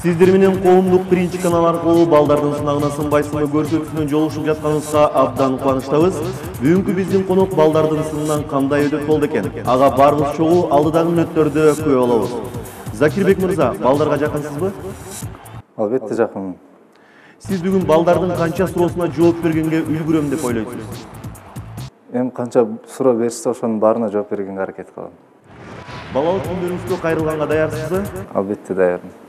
Сиздер менен коомдук биринчи канал аркылуу балдардын сынагына сынбайсыңбы көрсөтүүсүнөн жолугушуп жатканыбызга абдан кубанычтабыз. Бүгүнкү биздин конок балдардын сынынан кандай өтөт болду экен? Ага барыбыз чогуу алдыдагы мүнөттөрдө күбө болобуз. Закирбек мырза, балдарга жакынсызбы? Албетте жакынмын. Сиз бүгүн балдардын канча суроосуна жооп бергенге үлгүрөм деп ойлойсуз? Эми канча суроо беришсе ошонун баарына жооп бергенге аракет кылам. Балалык күндөрүңүзгө кайрылганга даярсызбы? Албетте даярмын.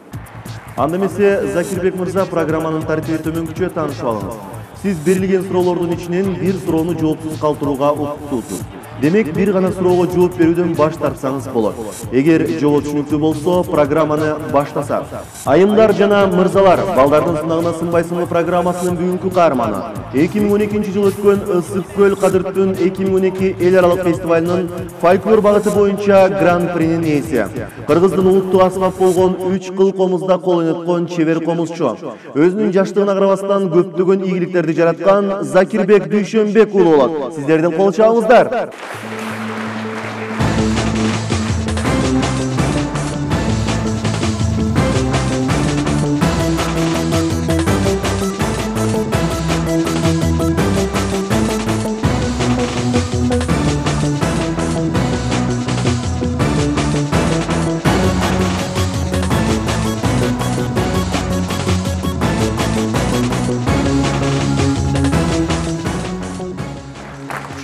Анда эмесе Закирбек мырза программанын тартиби төмөнкүчө таанышып алыңыз. Сиз берилген суроолордун ичинен бир суроону жоопсуз калтырууга укуктуусуз. Демек, бир гана суроого жооп берүүдөн баш тартсаңыз болот. Эгер жобо түшүнүктүү болсо, программаны баштасак. Айымдар жана мырзалар, балдардын сынагына сынбайсыңбы программасынын бүгүнкү каарманы 2012 жылы өткөн Ысык көл Кадырттын 2012 эл аралык фестивалынын фольклор багыты боюнча гран-принин ээси. Кыргыздын улуттук аспап болгон 3 кыл комузда кол ойноткон чебер комузчу. Өзүнүн жаштыгына карабастан көптөгөн ийгиликтерди жараткан Закирбек Дүйшөнбек уулу болот. Сиздердин кол чабыңыздар.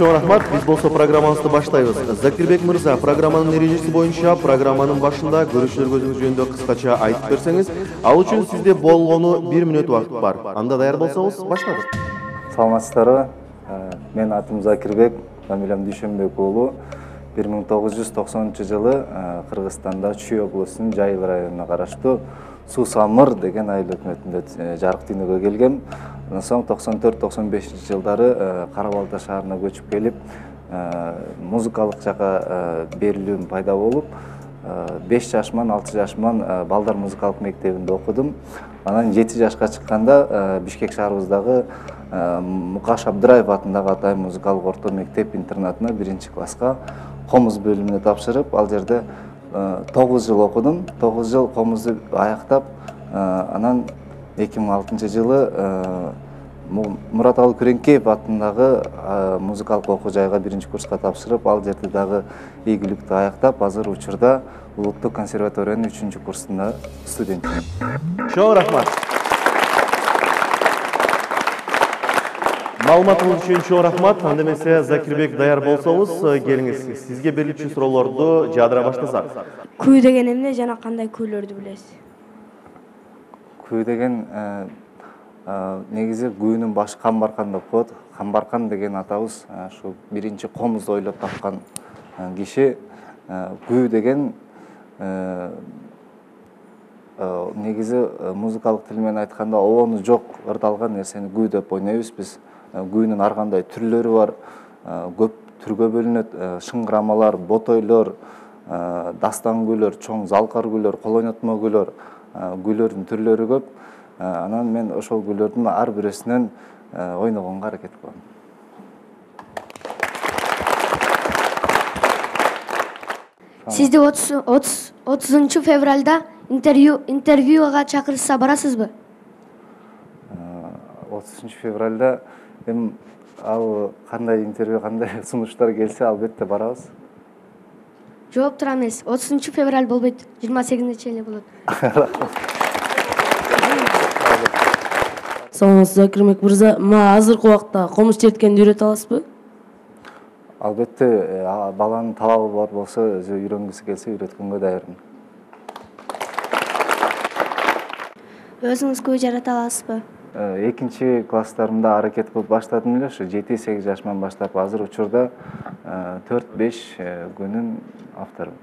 Чоң рахмат, биз болсо программабызды баштайбыз. Закирбек мырза, программанын эрежеси боюнча программанын башында көрүүчүлөргө өзүңүз жөнүндө кыскача айтып берсеңиз, ал үчүн сизде болгону 1 мүнөт убакыт бар. Анда даяр болсоңуз, баштадык. Саламатсыздарбы? Мен атым Закирбек, фамилиям Дүйшөнбек уулу. 1990 жылы Кыргызстанда Чүй облусунун Жайыл районуна караштуу Суу Самыр деген айыл өкмөтүндө жарык дүйнөгө келгем. Андан соң 94-95 жылдары Кара-Балта шаарына көчүп келип, музыкалык жака берилүүм пайда болуп, 5 жашыман, 6 жашыман балдар музыкалык мектебинде окудум. Анан 7 жашка чыкканда Бишкек шаарыбыздагы Мукаш Абдыраев атындагы Атай музыкалык орто мектеп интернатына 1-класска комуз бөлүмүнө тапшырып, ал жерде 9 жыл окудум. 9 жыл комузду аяктап, анан 2006 жылы Мураталы Күреңкеев атындагы музыкалык окуу жайга 1-курска тапшырып, ал жерде дагы ийгиликтүү аяктап, азыр учурда Улуттук консерваториянын 3-курсунда студентмин. Чоң рахмат. Маалыматыңыз үчүн чоң рахмат. Анда эмесе Закирбек даяр болсоңуз, келиңиз. Сизге берилчү суроолорду жаадыра баштасак. Күү деген эмне жана кандай күүлөрдү билесиз? Күү деген негизи күүнүн башы Камбаркан деп коет. Камбаркан деген атабыз ушу биринчи комузду ойлоп тапкан киши. Күү деген негизи музыкалык тил менен айтканда обону жок ырдалган нерсени күү деп ойнойбуз биз. Күүнүн ар кандай түрлөрү бар, көп түргө бөлүнөт. Шыңгырамалар, ботойлор, дастан күүлөр, чоң залкар күүлөр, кол ойнотмо күүлөр, күүлөрдүн түрлөрү көп. Анан мен ошол күүлөрдүн ар бирөөсүнөн ойногонго аракет кылам. Сизди 30 февралда интервьюга чакырышса барасызбы? 30 февралда ал кандай интервью, кандай сунуштар келсе, албетте барабыз. Жооп тура эмес. 30 февраль болбойт, 28 эле болот. Саламатсыз, Закирбек мырза. Азыркы убакта комуз черткенди үйрөтө аласызбы? Албетте, баланын талабы бар болсо, өзү үйрөнгүсү келсе үйрөткөнгө даярмын. Өзүңүз күү жарата аласызбы? 2-класстарымда аракет кылып баштадым эле, ушу 7-8 жашыман баштап, азыр учурда 4-5 күүнүн авторумун.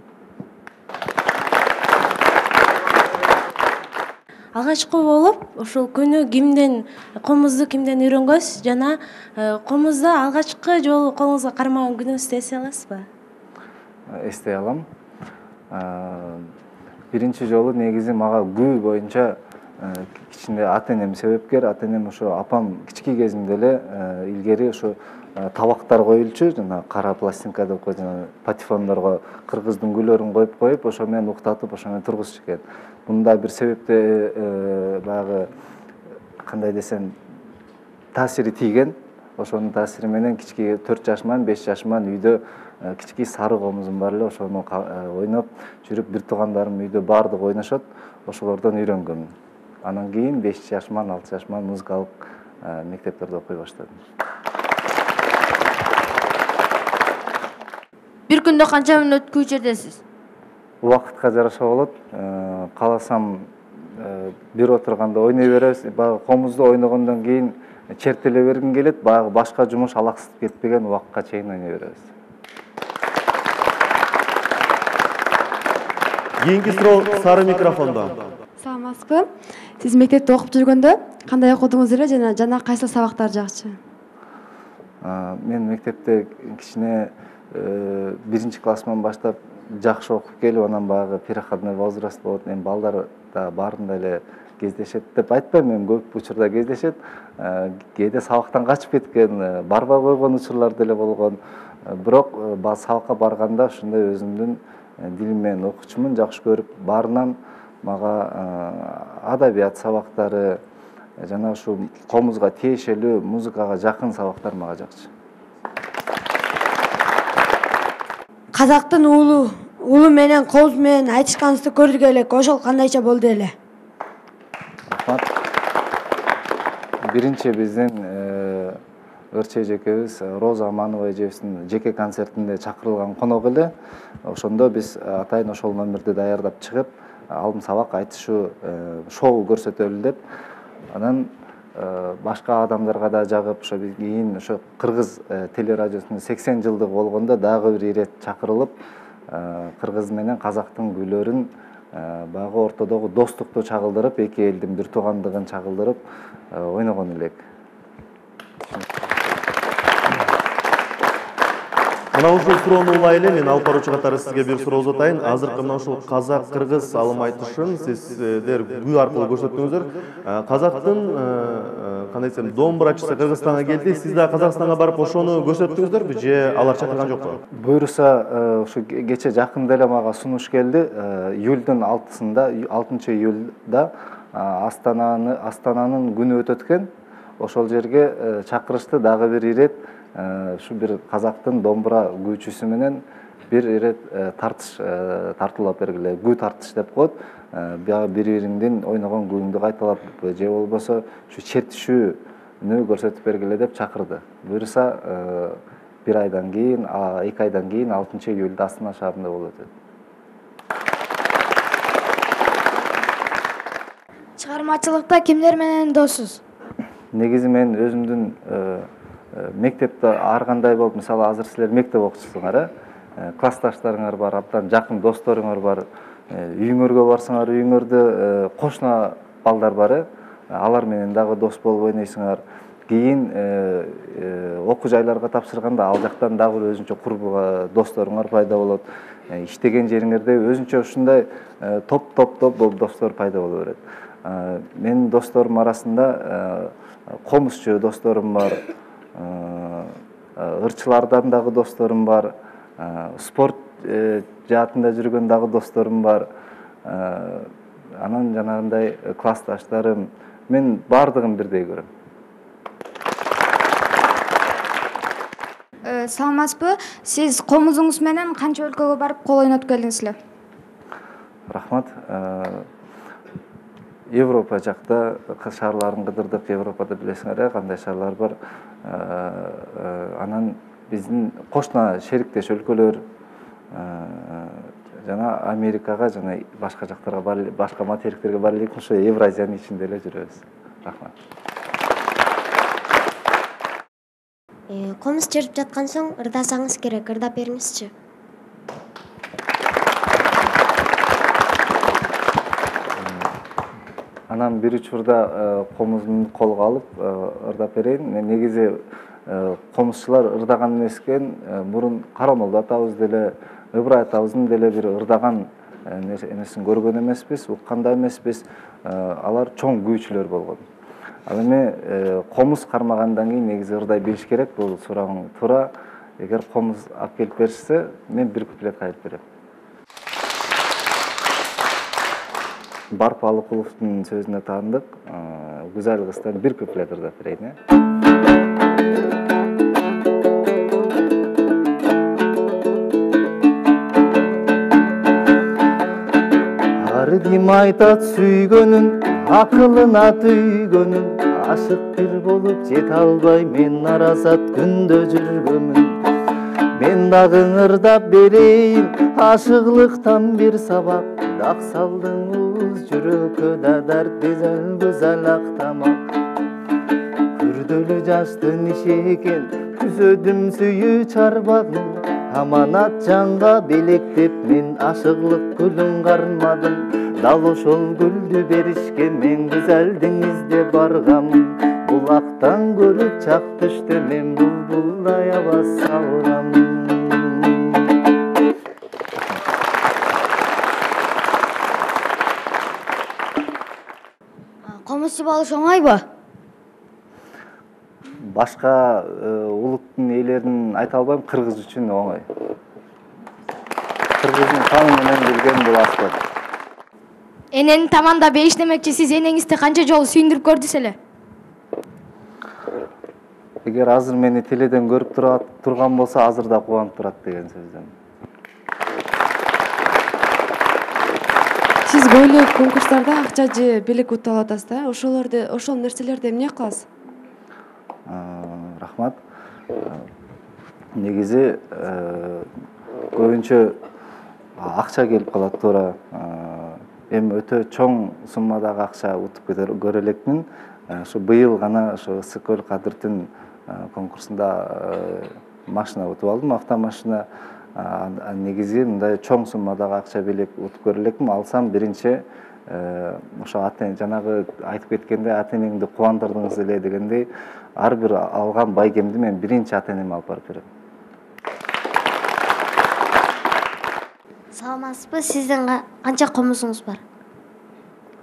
Алгачкы болуп, ушул күнү комузду кимден үйрөнгөнсүз жана комузда алгачкы жолу колуңузга кармаган күнүңүздү эстей аласызбы? Эстей алам. Биринчи жолу негизи мага күү боюнча кичине ата энем себепкер. Ата энем ошо апам кички кезимде эле илгери ошо табактар коюлчу, жана кара пластинка деп коет, жана патефондорго кыргыздын күлөрүн коюп ошо менен уктатып, ошо менен тургузчу экен. Мында бир себепте баягы кандай десем таасири тийген. Ошонун таасири менен кички 4 жашыман, 5 жашыман үйдө кички сары комузум бар эле, ошону ойноп жүрүп, бир туугандарым үйдө баардыгы ойношот, ошолордон үйрөнгөм. Анан кийин 5 жашыман, 6 жашыман музыкалык мектептерде окуй баштадым. Бир күндө канча мүнөт күй чертесиз? Убакытка жараша болот. Кааласам бир отурганда ойной беребиз. Баягы комузду ойногондон кийин чертеле бергим келет, баягы башка жумуш алаксытып кетпеген убакытка чейин ойной беребиз. Кийинки суроо сары микрофондо. Саламатсызбы? Сиз мектепте окуп жүргөндө кандай окудуңуз эле жана кайсы сабактар жакшы? Мен мектепте кичине 1-классыман баштап жакшы окуп келип, анан баягы переходной возраст болот. Эми балдар да баарында эле кездешет деп айтпайм, эми көп учурда кездешет. Кээде сабактан качып кеткен, барбай койгон учурлар деле болгон. Бирок сабакка барганда ушундай өзүмдүн дилим менен окуучумун жакшы көрүп, баарынан мага адабият сабактары жана ушу комузга тиешелүү, музыкага жакын сабактар мага жакшы. Казактын уулу менен комуз менен айтышканыңызды көрдүк элек, ошол кандайча болду эле? Рахмат. Биринчи биздин ырчы эжекебиз Роза Аманова эжебиздин жеке концертинде чакырылган конок эле. Ошондо биз атайын ошол номерди даярдап чыгып, алдым сабак айтышуу шоу көрсөтөлү деп. Анан башка адамдарга да жагып, ошо кийин ошо кыргыз телерадиосунун 80 жылдыгы болгондо дагы бир ирет чакырылып, кыргыз менен казактын күйлөрүн баягы ортодогу достукту чагылдырып, эки элдин бир туугандыгын чагылдырып ойногон элек. Мына ушул суроону улай эле мен алып баруучу катары сизге бир суроо узатайын. Азыркы мына ушул казак-кыргыз алым айтышын сиздер күй аркылуу көрсөттүңүздөр. Казактын кандай десем домбурачысы Кыргызстанга келди. Сиз да Казакстанга барып ошону көрсөттүңүздөрбү же алар чакырган жокпу? Буюрса, ушу кече жакында эле мага сунуш келди. Июлдун 6-сында, 6-июлда Астананын күнү өтөт экен. Ошол жерге чакырышты, дагы бир ирет ушу бир казактын домбура күйчүсү менен бир ирет тартуулап бергиле, күй тартыш деп коет. Бири-бириңдин ойногон күйүңдү кайталап же болбосо ушу чертишүүнү көрсөтүп бергиле деп чакырды. Буюрса, бир айдан кийин, 2 айдан кийин 6-июлда Астана шаарында болуп өтөт. Чыгармачылыкта кимдер менен досуз? Негизи мен өзүмдүн мектепте ар кандай болуп, мисалы азыр силер мектеп окуучусуңар, классташтарыңар бар, абдан жакын досторуңар бар, үйүңөргө барсаңар, үйүңөрдө кошуна балдар бар, алар менен дагы дос болуп ойнойсуңар. Кийин окуу жайларга тапшырганда ал жактан дагы бир өзүнчө курбуга досторуңар пайда болот. Иштеген жериңерде өзүнчө ушундай топ болуп достор пайда боло берет. Менин досторум арасында комузчу досторум бар, ырчылардан дагы досторум бар, спорт жаатында жүргөн дагы досторум бар. Анан жанагындай классташтарым, мен баардыгын бирдей көрөм. Саламатсызбы? Сиз комузуңуз менен канча өлкөгө барып кол ойнотуп келдиңизлер? Рахмат. Европа жакта шаарларын кыдырдык. Европада билесиңер, кандай шаарлар бар. Анан биздин кошуна шериктеш өлкөлөр жана Америкага жана башка жактарга башка материктерге бара элек, ошо Евразиянын ичинде эле жүрөбүз. Рахмат. Комуз чертип жаткан соң ырдасаңыз керек, ырдап бериңизчи. Анан бир учурда комузун колго алып ырдап берейин. Негизи комузчулар ырдаган эмес экен, мурун Карамолду атабыз деле, Ыбырай атабыздын деле бир ырдаган энесин көргөн эмеспиз, уккан да эмеспиз. Алар чоң күйүүчүлөр болгон. Ал эми комуз кармагандан кийин негизи ырдай билиш керек. Бул сурооң туура. Эгер комуз алып келип беришсе, мен бир куплет кайтып берем. Барп Алыкуловдун сөзүнө таандык. Гүзал кыздан бир куплет ырдап берейин. Ар ким айтат сүйгөнүн, акылына түйгөнүн, ашык бир болуп жете албай мен аразат күндө жүргөмүн. Мен дагы ырдап берейин, ашыклыктан бир сабак, дак салдың уз жүрөккө да дарт güzel актамак. Күрдөлүү жаштын иши экен, күзөдүм сүйүү чарбагын, аманат жанга белектеп мен ашыклык гүлүн кармадым. Дал ошол гүлдү беришке мен güzelдин издеп баргам. Булактан көрүп чак түштө мен булбулдай аба салгам. Комуз сүйүп алыш оңойбу? Башка улуттун ээлерин айта албайм, кыргыз үчүн оңой. Кыргыздын каны менен билген бул аспот. Энени таманда беш демекчи, сиз энеңизди канча жолу сүйүндүрүп көрдүңүз эле? Эгер азыр мени теледен көрүп турган болсо, азыр да кубанып турат деген сөздөн. Сиз көйлөк конкурстарда акча же белек утуп алып атасыз да? Ошол нерселерди эмне кыласыз? Рахмат. Негизи көбүнчө акча келип калат, туура. Эми өтө чоң суммадагы акча утуп көрө элекмин. Ошо быйыл гана ошо Ысык-Көл Кадыр-Түн конкурсунда машина утуп алдым, автомашина. Негизи мындай чоң суммадагы акча белек утуп көрө элекмин. Алсам биринчи ошо жанагы айтып кеткендей, ата-энеңди кубандырдыңыз эле дегендей, ар бир алган байгемди мен биринчи ата-энеме алып барып берем. Саламатсызбы? Сиздин канча комузуңуз бар?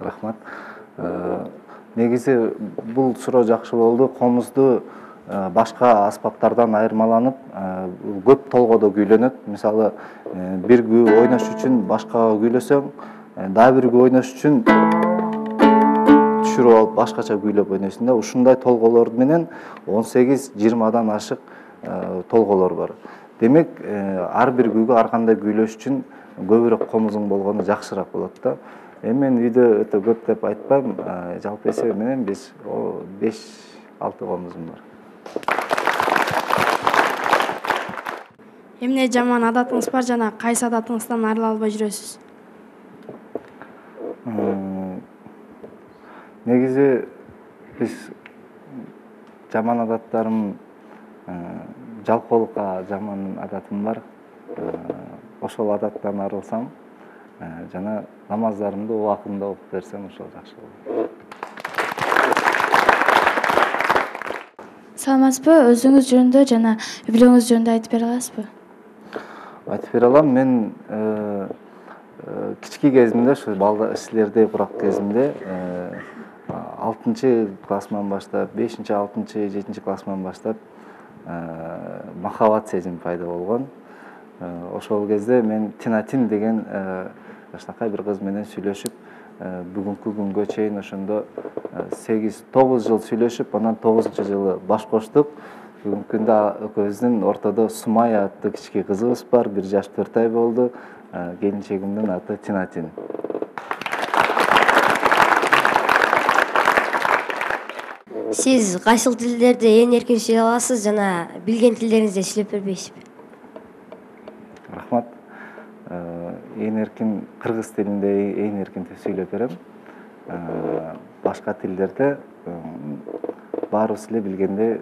Рахмат. Негизи бул суроо жакшы болду. Комузду башка аспаптардан айырмаланып, көп толгодо күйлөнөт. Мисалы, бир күү ойнош үчүн башкага күйлөсөң, дагы бир күү ойнош үчүн түшүрүп алып башкача күйлөп ойнойсуң да. Ушундай толголор менен 18-20дан ашык толголор бар. Демек, ар бир күүгө ар кандай күйлөш үчүн көбүрөөк комузуң болгону жакшыраак болот да. Эми мен үйдө өтө көп деп айтпайм, жалпы эсеби менен 5-6 комузум бар. Эмне жаман адатыңыз бар жана кайсы адатыңыздан арыла албай жүрөсүз? Негизи биз жаман адаттарым, жалкоолукка жаман адатым бар. Ошол адаттан арылсам, жана намаздарымды убакытында окуп берсем, ошол жакшы болот. Саламатсызбы? Өзүңүз жөнүндө жана үй бүлөңүз жөнүндө айтып бере аласызбы? Айтып бере алам. Мен кички кезимде, ушу силердей курак кезимде 6-классыман баштап, 5-6, 7 классыман баштап махаббат сезими пайда болгон. Ошол кезде мен Тинатин деген жашнакай бир кыз менен сүйлөшүп, бүгүнкү күнгө чейин ошондо 8-9 жыл сүйлөшүп, анан 9-жылы баш коштук. Бүгүнкү күндө экөөбүздүн ортодо Сумая аттуу кички кызыбыз бар, 1 жаш 4 ай болду. Келинчегимдин аты Тинатин. Сиз кайсыл тилдерди эң эркин сүйлөй аласыз жана билген тилдериңизде сүйлөп бербейсизби? Рахмат. Эң эркин кыргыз тилинде эң эркин сүйлөп берем. Башка тилдерде баарыбыз эле билгендей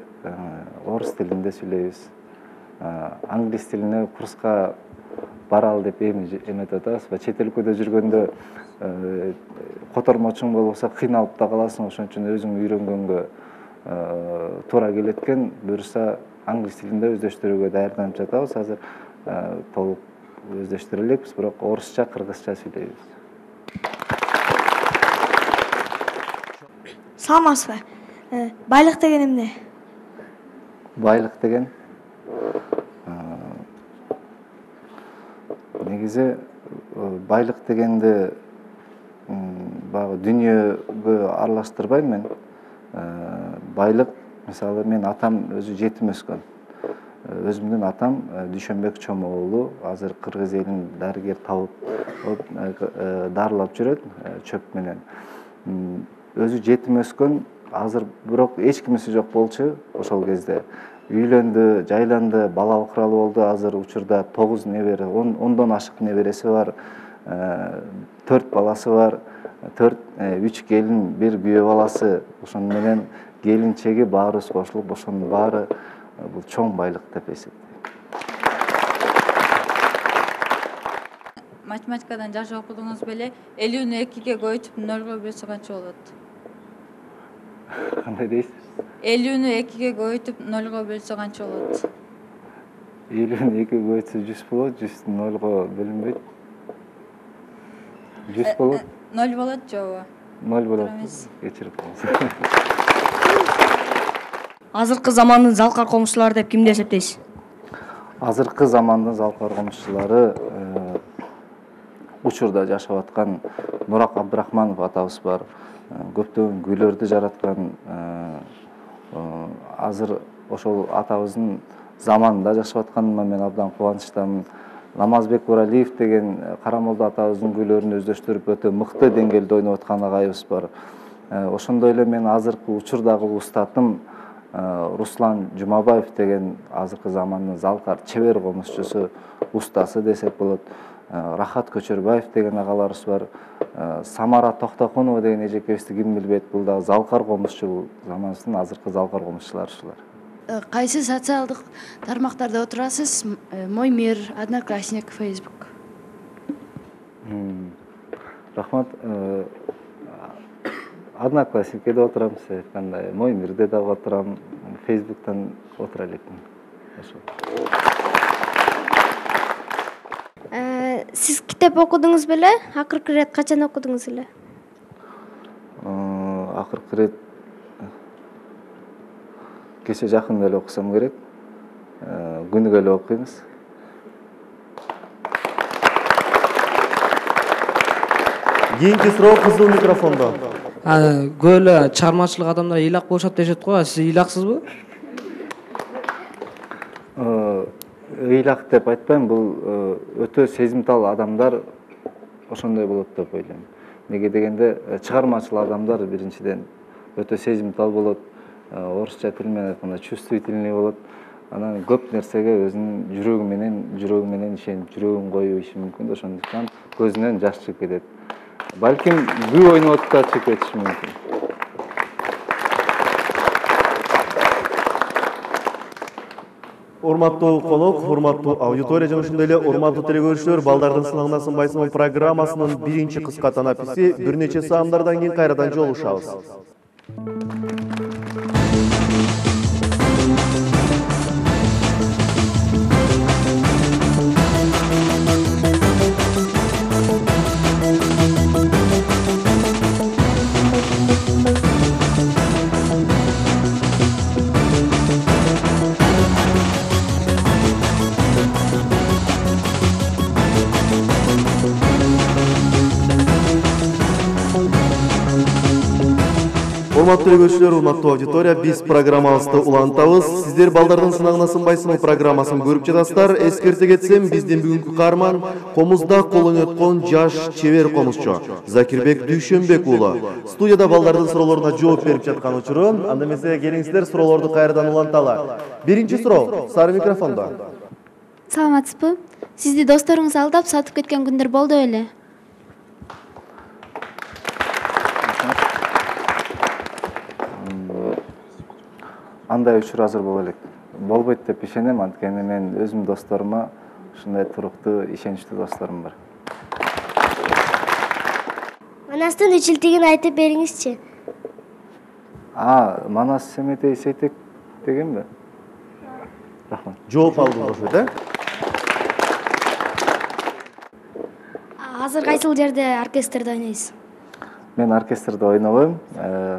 орус тилинде сүйлөйбүз. Англис тилине курска баралы деп эметип атабыз. Чет өлкөдө жүргөндө котормочуң болбосо кыйналып да каласың, ошон үчүн өзүң үйрөнгөнгө туура келет экен. Буюрса англис тилинде өздөштүрүүгө даярданып жатабыз. Азыр толук өздөштүрө элекпиз, бирок орусча, кыргызча сүйлөйбүз. Саламатсызбы? Байлык деген эмне? Байлык деген негизи байлык дегенди баягы дүнүйөгө аралаштырбайм мен. Байлык, мисалы мен атам өзү жетим өскөн. Өзүмдүн атам Дүйшөнбек Чомогулу азыр кыргыз элин дарыгер табып дарылап жүрөт чөп менен. Өзү жетим өскөн, азыр бирок эч кимиси жок болчу ошол кезде. Үйлөндү, жайланды, бала окуралы болду. Азыр учурда 9 небере, 10дон ашык небереси бар, 4 баласы бар, 3 келин, 1 күйөө баласы. Ошону менен келинчеги баарыбыз кошулуп, ошонун баары бул чоң байлык деп эсептейм. Математикадан жакшы окудуңуз беле? 50-нү 2-ге көбөйтүп 0-го бөлсө канча болот? Кандай дейсиз? 50-нү 2-ге көбөйтүп 0-го бөлсө канча болот? 50-нү 2-ге көбөйтсө 100 болот, 100 0-го бөлүнбөйт. 100 болот. 0 болот жобу? 0 болот. Кечирип коюңуз. Азыркы замандын залкар комушчулары деп кимди эсептейсиз? Азыркы замандын залкар комушчулары учурда жашап аткан Нурак Абдрахманов атабыз бар. Көптөгөн гүйлөрдү жараткан, азыр ошол атабыздын заманында жашап атканыма мен абдан кубанычтамын. Намазбек Уралиев деген Карамолдо атабыздын гүйлөрүн өздөштүрүп өтө мыкты деңгээлде ойноп аткан агайыбыз бар. Ошондой эле мен азыркы учурдагы устатым Руслан Жумабаев деген азыркы замандын залкар чебер комузчусу, устасы десек болот. Рахат Көчөрбаев деген агаларыбыз бар. Самара Токтокунова деген эжекебизди ким билбейт, бул да залкар комузчу, заманыбыздын азыркы залкар комузчулары ушулар. Кайсы социалдык тармактарда отурасыз? Мой мир, Одноклассник, Facebook. Рахмат. Одноклассникте да отурам, сиз айткандай. Мой мирде да отурам, Facebooктан отура элекмин. Сиз китеп окудуңуз беле? Акыркы ирет качан окудуңуз эле? Акыркы ирет кече жакында эле окусам керек. Күнүгө эле окуйбуз. Кийинки суроо кызыл микрофондо. Көп эле чыгармачылык адамдар ыйлак болушат дешет го, сиз ыйлаксызбы? Ыйлак деп айтпайм, бул өтө сезимтал адамдар ошондой болот деп ойлойм. Неге дегенде чыгармачыл адамдар биринчиден өтө сезимтал болот, орусча тил менен айтканда чувствительный болот. Анан көп нерсеге өзүнүн жүрөгү менен ишенип, жүрөгүн коюп иши мүмкүн. Ошондуктан көзүнөн жаш чыгып кетет. Балким күй ойноп атып да чыгып кетиши мүмкүн. Урматтуу конок, урматтуу аудитория жана ошондой эле урматтуу телекөрүүчүлөр, балдардын сынагына сынбайсыңбы программасынын биринчи кыска танаписи бир нече саамдардан кийин кайрадан жолугушабыз. Урматтуу телекөрүүчүлөр, урматтуу аудитория, биз программабызды улантабыз. Сиздер балдардын сынагына сынбайсыңбы программасын көрүп жатасыздар. Эскерте кетсем, биздин бүгүнкү каарман комузда кол ойноткон жаш чебер комузчу Закирбек Дүйшөнбек уулу. Студияда балдардын суроолоруна жооп берип жаткан учуру. Анда эмесе келиңиздер, суроолорду кайрадан уланталы. Биринчи суроо, сары микрофондо. Саламатсызбы? Сизди досторуңуз алдап сатып кеткен күндөр болду беле? Андай учур азыр боло элек. Болбойт деп ишенем, анткени мен өзүм досторума ушундай туруктуу, ишеничтүү досторум бар. Манастын үчүлтүгүн айтып бериңизчи. Манас Семетей Сейтек дегенби? Рахмат. Жооп алдыңыз ошо, да? азыр кайсыл жерде оркестрде ойнойсуз? Мен оркестрде ойнобойм.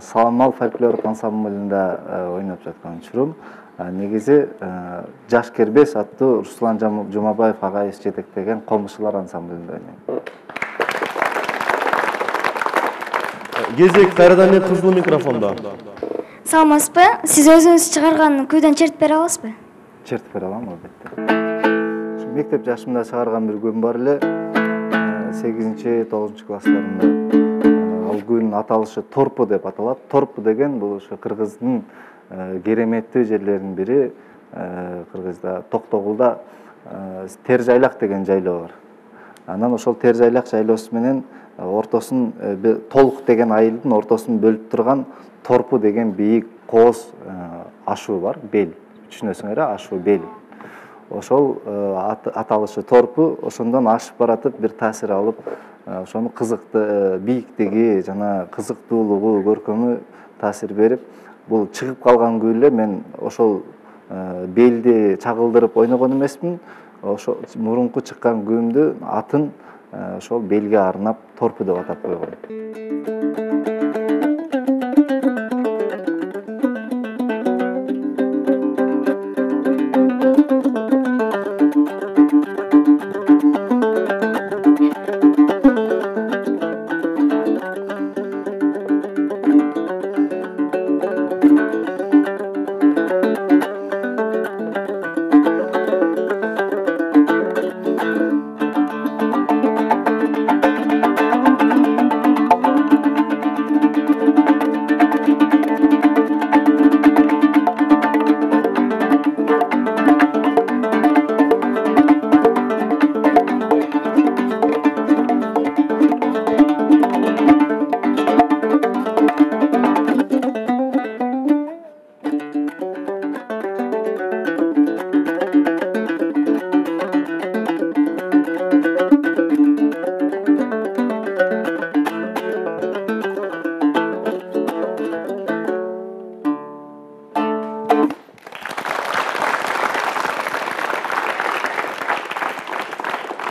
Саламал фольклорлук ансамблинде ойноп жаткан учурум. Негизи Жаш Кербес аттуу Руслан Жумабаев агайыбыз жетектеген комушулар ансамблинде ойнойм. Кезек Кайрадан кызыл микрофондо. Саламатсызбы? Сиз өзүңүз чыгарган күйдөн чертип бере аласызбы? Чертип бере алам албетте. Мектеп жашымда чыгарган бир күйүм бар эле. 8-9 класстарында. Ал күйдүн аталышы Торпу деп аталат. Торпу деген бул ошо Кыргыздын кереметтүү жерлеринин бири. Кыргызда Токтогулда Тержайлак деген жайлоо бар. Анан ошол Тержайлак жайлоосу менен ортосун Толук деген айылдын ортосун бөлүп турган Торпу деген бийик кооз ашуу бар, бел. Түшүнөсүңөр, ашуу бел. Ошол аталышы Торпу, ошондон ашып баратып бир таасир алып, ошону кызыкты бийиктиги жана кызыктуулугу, көркөмү таасир берип, бул чыгып калган күйүлө мен ошол белди чагылдырып ойногон эмесмин. Ошо мурунку чыккан күйүмдү атын ошол белге арнап Торпу деп атап койгон.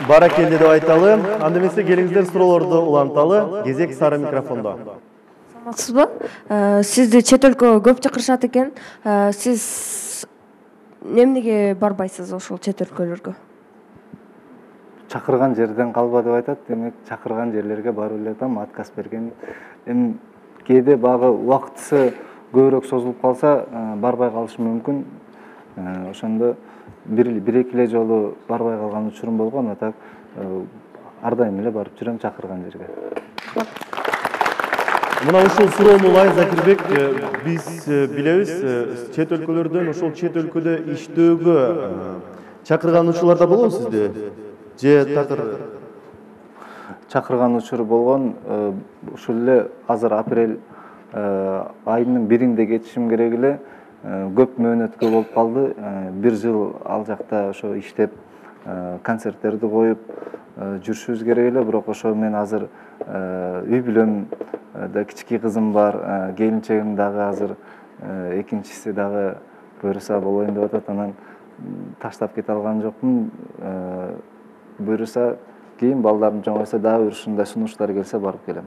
Баракелде деп айталы. Анда эмесе келиңиздер суроолорду уланталы. Кезек сары микрофондо. Саламатсызбы? Сизди чет өлкөгө көп чакырышат экен. Сиз эмнеге барбайсыз ошол чет өлкөлөргө? Чакырган жерден калба деп айтат. Демек, чакырган жерлерге барып эле атам, отказ берген. Кээде багы убактысы көбүрөөк созулуп калса, барбай калышым мүмкүн. Ошондо бир-эки эле жолу барбай калган учурум болгон, а так ар дайым эле барып жүрөм чакырган жерге. Мына ушул суроону улай Закирбек, биз билебиз, чет өлкөлөрдөн ошол чет өлкөдө иштөөгө чакырган учурлар да болобу сизде? Же такыр чакырган учуру болгон, ушул эле азыр апрель айынын 1-инде кетишим керек эле. Көп мөөнөткө болуп калды. 1 жыл ал жакта ошо иштеп, концерттерди коюп жүрүшүбүз керек эле. Бирок ошо мен азыр үй бүлөм да, кички кызым бар, келинчегим дагы азыр экинчиси дагы буюрса болоюн деп атат. Анан таштап кете алган жокмун. Буюрса кийин балдарым чоңойса дагы ушундай сунуштар келсе барып келем.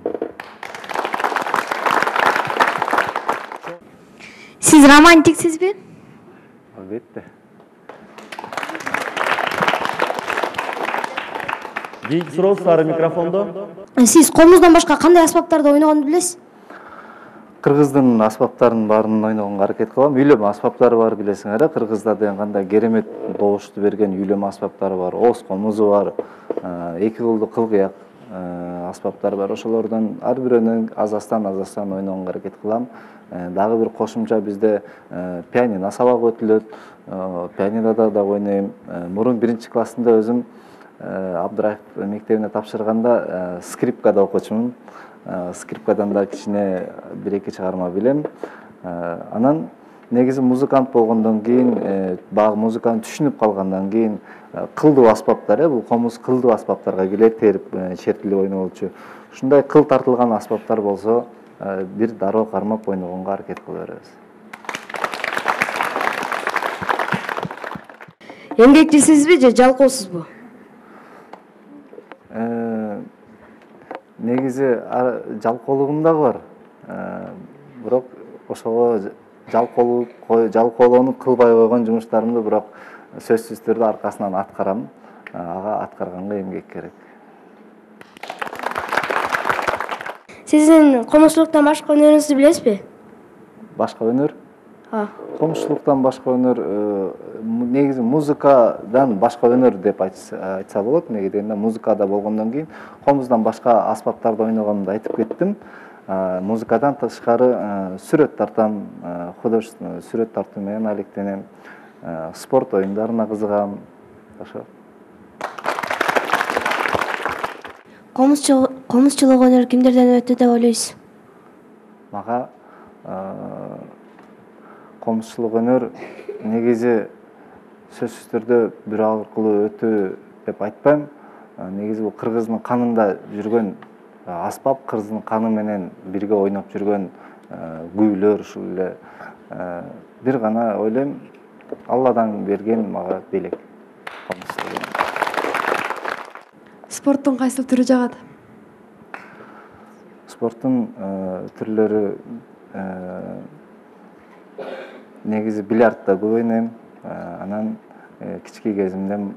Сиз романтиксизби? Албетте. Кийинки суроо сары микрофондо. Сиз комуздан башка кандай аспаптарды ойногонду билесиз? Кыргыздын аспаптарынын баарын ойногонго аракет кылам. Үйлөм аспаптары бар, билесиңер. Кыргызда деген кандай керемет добушту берген үйлөм аспаптары бар. Оз комузу бар, эки колду кылгыяк аспаптар бар. Ошолордон ар бирөөнүн азастан ойногонго аракет кылам. Дагы бир кошумча бизде пианино сабак өтүлөт. Пианинода да ойнойм. Мурун 1-классында өзүм Абдыраев мектебине тапшырганда скрипкада окучумун. Скрипкадан да кичине 1-2 чыгарма билем. Анан негизи музыкант болгондон кийин, багы музыканы түшүнүп калгандан кийин кылдуу аспаптар, бул комуз кылдуу аспаптарга келет, терип, чертилип ойнолчу. Ушундай кыл тартылган аспаптар болсо, бир дароо кармап ойногонго аракет кыла беребиз. Эмгекчисизби же жалкоосузбу? негизи жалкоолугум дагы бар. Бирок ошого жалкоолоону кылбай койгон жумуштарымды бирок сөзсүз түрдө аркасынан аткарам. Ага аткарганга эмгек керек. Сиздин комузчулуктан башка өнөрүңүздү билесизби? Башка өнөр? Комузчулуктан башка өнөр негизи музыкадан башка өнөр деп айтса болот. Эмнеге дегенде музыкада болгондон кийин комуздан башка аспаптарды ойногонумду айтып кеттим. Музыкадан тышкары сүрөт тартам, художественный сүрөт тартуу менен алектенем. Спорт оюндарына кызыгам. Ошо. Комузчулук өнөр кимдерден өттү деп ойлойсуз? Мага комузчулук өнөр негизи сөзсүз түрдө бир аркылуу өтүү деп айтпайм. Негизи бул кыргыздын канында жүргөн аспап, кыргыздын каны менен бирге ойноп жүргөн күүлөр ушул эле бир гана ойлойм, Алладан берген мага белек. Спорттун кайсыл түрү жагат? Спорттун түрлөрү негизи бильярдта көп ойнойм. Анан кички кезимден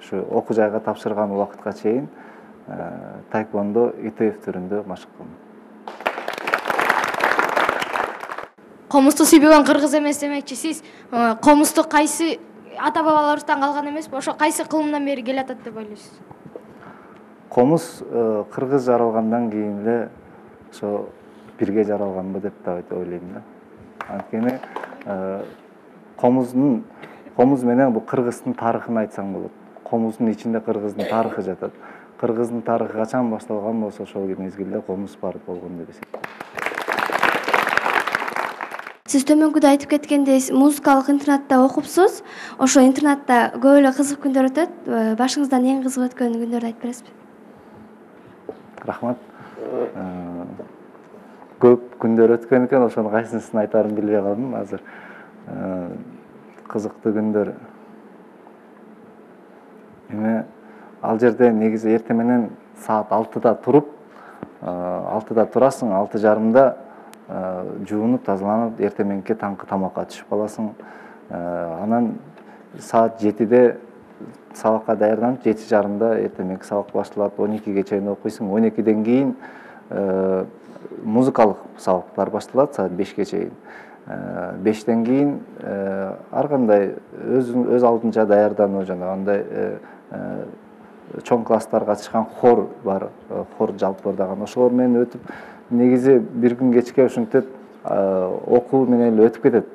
ушу окуу жайга тапшырган убакытка чейин таеквондо ИТФ түрүндө машык кылдым. Комузду сүйбөгөн кыргыз эмес демекчи. Сиз комузду кайсы ата бабаларыбыздан калган эмеспи? Ошо кайсы кылымдан бери келатат деп ойлойсуз? Комуз кыргыз жаралгандан кийин эле ошо бирге жаралганбы деп да ойлойм да. Анткени комуз менен бул кыргыздын тарыхын айтсаң болот. Комуздун ичинде кыргыздын тарыхы жатат. Кыргыздын тарыхы качан башталган болсо ошол мезгилде комуз бар болгон деп эсептейм. Сиз төмөнкүдө айтып кеткендей, музыкалык интернатта окупсуз. Ошо интернатта көп эле кызык күндөр өтөт. Башыңыздан эң кызык өткөн күндөрдү айтып бересизби? Рахмат. Көп күндөр өткөн экен, ошонун кайсысын айтарын билбей калдым азыр. Кызыктуу күндөр. Эми ал жерде негизи эртең менен саат 6-да туруп, 6-да турасың, 6:30-да жуунуп, тазаланып, эртең мененки таңкы тамакка түшүп каласың. Анан саат 7-де сабакка даярданып, 7:30-да эртең мененки сабак башталат, 12-ге чейин окуйсуң. 12-ден кийин музыкалык сабактар башталат саат 5-ге чейин. 5-тен кийин ар кандай өз алдынча даярдануу жанагындай чоң класстарга чыккан хор бар, хор жалпырдаган. Ошолор менен өтүп, негизи бир күн кечке ушинтип окуу менен эле өтүп кетет.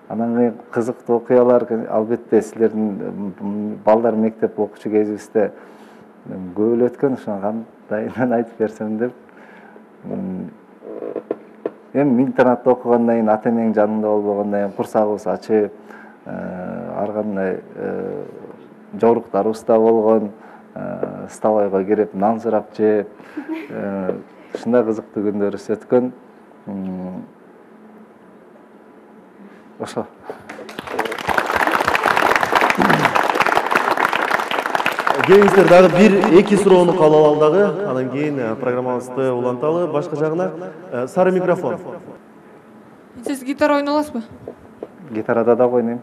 Анан кийин кызыктуу окуялар албетте силердин балдар мектеп окуучу кезибизде көп эле өткөн, ошону кандайынан айтып берсем деп. Эми интернатта окугандан кийин ата энең жанында болбогондон кийин курсагыбыз ачып, ар кандай жоруктарыбыз да болгон, столовойго кирип нан сурап жеп, ушундай кызыктуу күндөрүбүз өткөн. Ошо. Келиңиздер дагы 1-2 суроону кабыл алалы дагы, анан кийин программабызды уланталы. Башка жагына сары микрофон. Сиз гитара ойной аласызбы? Гитарада да ойнойм.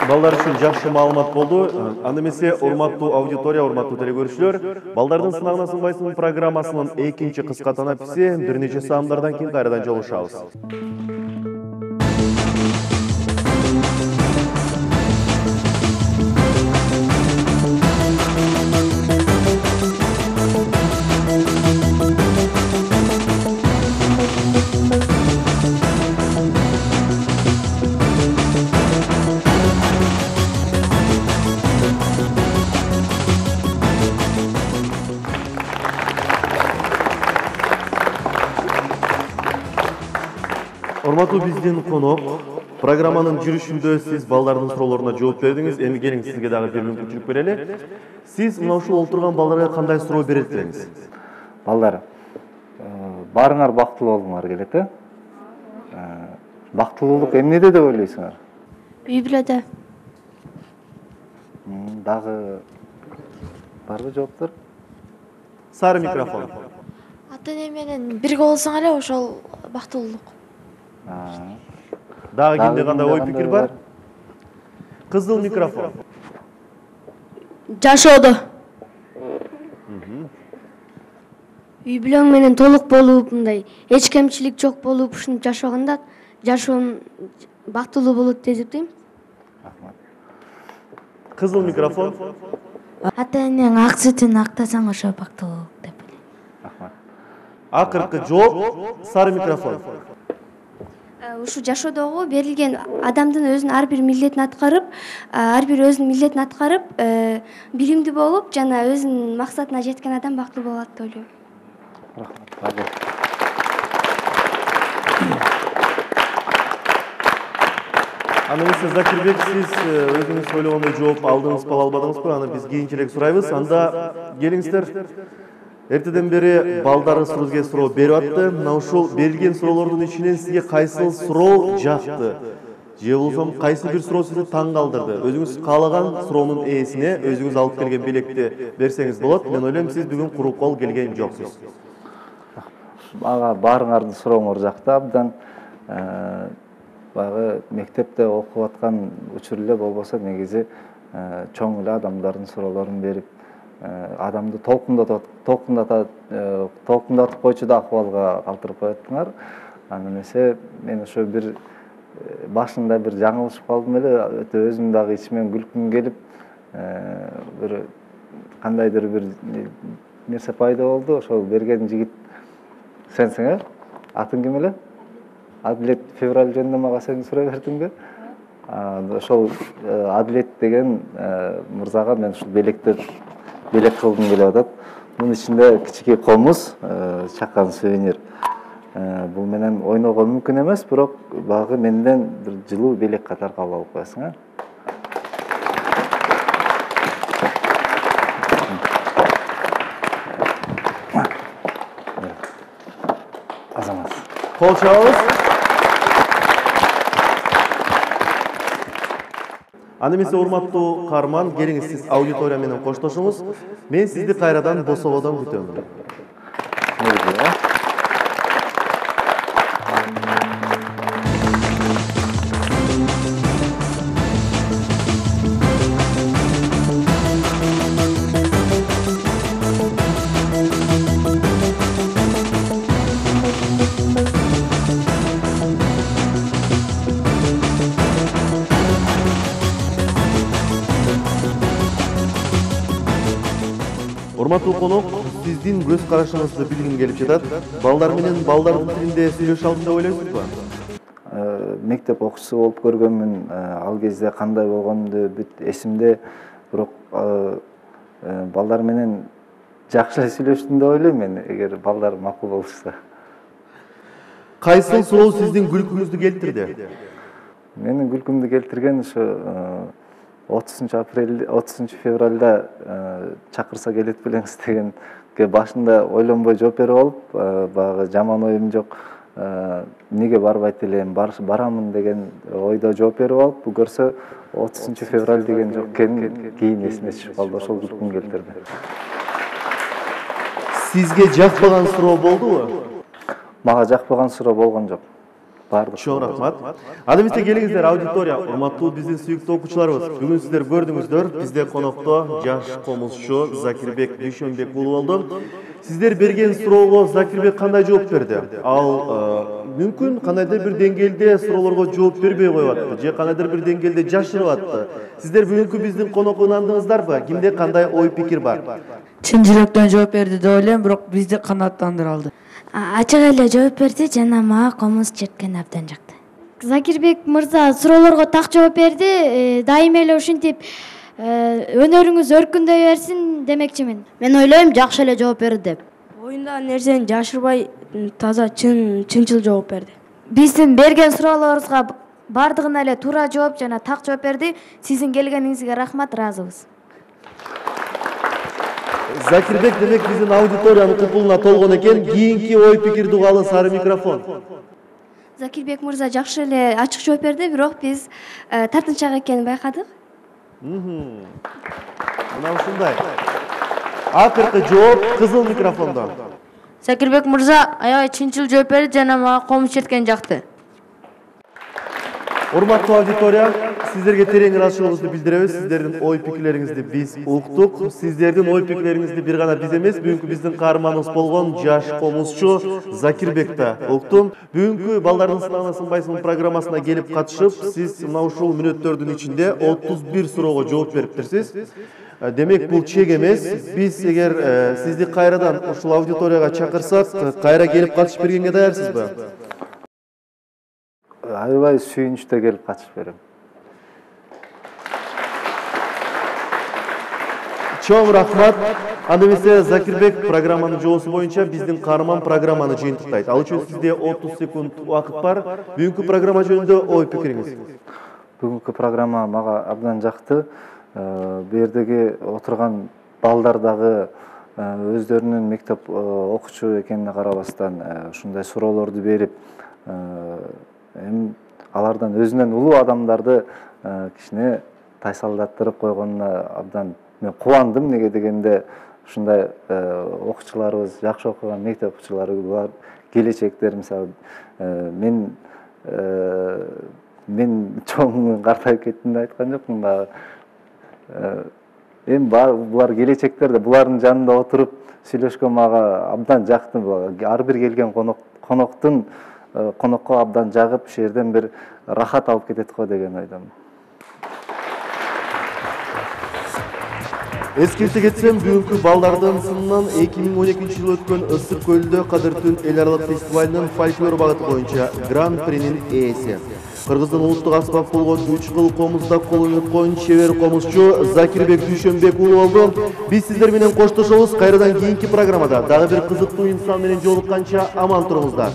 Балдар үчүн жакшы маалымат болду. Анда эмесе, урматтуу аудитория, урматтуу телекөрүүчүлөр, балдардын сынагына сынбайсың программасынын экинчи кыска танаписи бир нече саамдардан кийин кайрадан жолугушабыз. Урматтуу биздин конок, программанын жүрүшүндө сиз балдардын суроолоруна жооп бердиңиз. Эми келиңиз сизге дагы бир мүмкүнчүлүк берели. Сиз мына ушул олтурган балдарга кандай суроо берет элеңиз? Балдар, баарыңар бактылуу болуңар келет, Бактылуулук эмнеде деп ойлойсуңар? Үй бүлөдө. Дагы Барбы жооптор? Сары микрофон. ата эне менен бирге болсоң эле ошол бактылуулук. Дагы кимде кандай ой пикир бар? Кызыл микрофон. Жашоодо. Үй бүлөң менен толук болуп, мындай эч кемчилик жок болуп, ушинтип жашаганда жашоом бактылуу болот деп эсептейм. Кызыл микрофон. Ата энең ак сүтүн актасаң ошо бактылуу деп ойлойм. Акыркы жооп сары микрофон. Ушу жашоодогу берилген адамдын өзүнүн ар бир милдетин аткарып, билимдүү болуп, жана өзүнүн максатына жеткен адам бактылуу болот деп ойлойм. Аны эмесе Закирбек, сиз өзүңүз ойлогондой жооп алдыңызбы, ала албадыңызбы? Аны биз кийинчерээк сурайбыз. Анда келиңиздер. Эртеден бери балдар сизге суроо берип атты. Мына ушул берилген суроолордун ичинен сизге кайсы суроо жакты? Же болсо кайсы бир суроо сизди таң калтырды? Өзүңүз каалаган суроонун ээсине өзүңүз алып келген билекти берсеңиз болот. Мен ойлойм, сиз бүгүн куру кол келген жоксуз. Мага баарыңардын сурооңор жакты абдан. Баягы мектепте окуп аткан учур эле болбосо негизи чоң эле адамдардын суроолорун берип, адамды толкундатып койчу да акыбалга калтырып коеттуңар. Аны эмесе мен ошо бир башында бир жаңылышып калдым эле, өтө өзүм дагы ичимен күлкүм келип, бир кандайдыр бир нерсе пайда болду. Ошол берген жигит сенсиң, э? Атың ким эле? Адилет февраль жөнүндө мага сен сурай бердиңби? Ошол Адилет деген мырзага мен ушул белек кылгым келип атат. Мунун ичинде кичике комуз, чакан сувенир. Бул менен ойного мүмкүн эмес, бирок багы менден бир жылуу белек катары кабыл алып коесуң, э? Азамат. Кол чабабыз. Аны эмесе урматтуу каарман, келиңиз сиз аудитория менен коштошуңуз. Мен сизди кайрадан Босободон күтөм. Урматтуу конок, сиздин көз карашыңызды билгим келип жатат. Балдар менен балдардын тилинде сүйлөшө алдым деп ойлойсузбу? Мектеп окуучусу болуп көргөнмүн. Ал кезде кандай болгонду бүт эсимде, бирок балдар менен жакшы эле сүйлөштүм деп ойлойм мен, эгер балдар макул болушса. Кайсы суроо сиздин күлкүңүздү келтирди? Менин күлкүмдү келтирген ушу 30 февралда чакырса келет белеңиз дегенге башында ойлонбой жооп берип алып, баягы жаман оюм жок, эмнеге барбайт элем, барамын деген ойдо жооп берип алып, бул көрсө 30 февраль деген жок экенин кийин эсиме түшүп калды, ошол күлкүм келтирди. Сизге жакпаган суроо болдубу? Мага жакпаган суроо болгон жок. Чоң рахмат. Аны эмесе келиңиздер аудитория, урматтуу биздин сүйүктүү окуучуларыбыз. Бүгүн сиздер көрдүңүздөр, бизде конокто жаш комузчу Закирбек Дүйшөнбек уулу болду. Сиздер берген суроого Закирбек кандай жооп берди? Ал мүмкүн кандайдыр бир деңгээлде суроолорго жооп бербей коюп атты, же кандайдыр бир деңгээлде жашырып атты. Сиздер бүгүнкү биздин конокко ынандыңыздарбы? Кимде кандай ой пикир бар? Чын жүрөктөн жооп берди деп ойлойм, бирок бизди канааттандыра алды. Ачык эле жооп берди, жана мага комуз черткен абдан жакты. Закирбек мырза суроолорго так жооп берди. Дайыма эле ушинтип өнөрүңүз өркүндөй берсин демекчимин. Мен ойлойм, жакшы эле жооп берди деп. Оюндагы нерсени жашырбай, таза чынчыл жооп берди. Биздин берген суроолорубузга бардыгына эле туура жооп жана так жооп берди. Сиздин келгениңизге рахмат, ыраазыбыз. Закирбек демек биздин аудиториянын купулуна толгон экен. Кийинки ой пикирди угалы, сары микрофон. Закирбек мырза жакшы эле ачык жооп берди, бирок биз тартынчаак экенин байкадык. Мына ушундай. Акыркы жооп кызыл микрофондо. Закирбек мырза аябай чынчыл жооп берди жана мага комуш жеткен жакты. Урматтуу аудитория, сиздерге терең ыраазычылыгыбызды билдиребиз. Сиздердин ой пикирлериңизди биз уктук. Сиздердин ой пикирлериңизди бир гана биз эмес, бүгүнкү биздин каарманыбыз болгон жаш комузчу Закирбек да укту. Бүгүнкү балдардын сынагына сынбайсың программасына келип катышып, сиз мына ушул мүнөттөрдүн ичинде 31 суроого жооп бериптирсиз. Демек бул чек эмес. Биз эгер сизди кайрадан ушул аудиторияга чакырсак, кайра келип катышып бергенге даярсызбы? Аябай сүйүнүчтө келип катышып берем. Чоң рахмат. Анда эмесе Закирбек программанын жоосу боюнча биздин каарман программаны жыйынтыктайт. Ал үчүн сизде 30 секунд убакыт бар. Бүгүнкү программа жөнүндө ой пикириңиз. Бүгүнкү программа мага абдан жакты. Бу жердеги отурган балдар дагы өздөрүнүн мектеп окуучу экенине карабастан ушундай суроолорду берип, алардан өзүнөн улуу адамдарды кичине тайсалдаттырып койгонуна абдан мен кубандым. Неге дегенде ушундай окуучуларыбыз, жакшы окуган мектеп окуучулары бар, келечектер. Мисалы мен чоң картайып кеттим деп айткан жокмун дагы. Эми булар келечектер да, булардын жанында отуруп сүйлөшкөн мага абдан жакты. Ар бир келген конокко абдан жагып, ушул жерден бир рахат алып кетет го деген ойдомун. Эскерте кетсем, бүгүнкү балдардын сынынан 2012-жылы өткөн Ысык көлдө Кадыр Түн эл аралык фестивалынын фольклор багыты боюнча гран-принин ээси. Кыргыздын улуттук аспап болгон 3 кыл комузда кол ойноткон чебер комузчу Закирбек Дүйшөнбек уулу болду. Биз сиздер менен коштошобуз. Кайрадан кийинки программада дагы бир кызыктуу инсан менен жолукканча аман туруңуздар.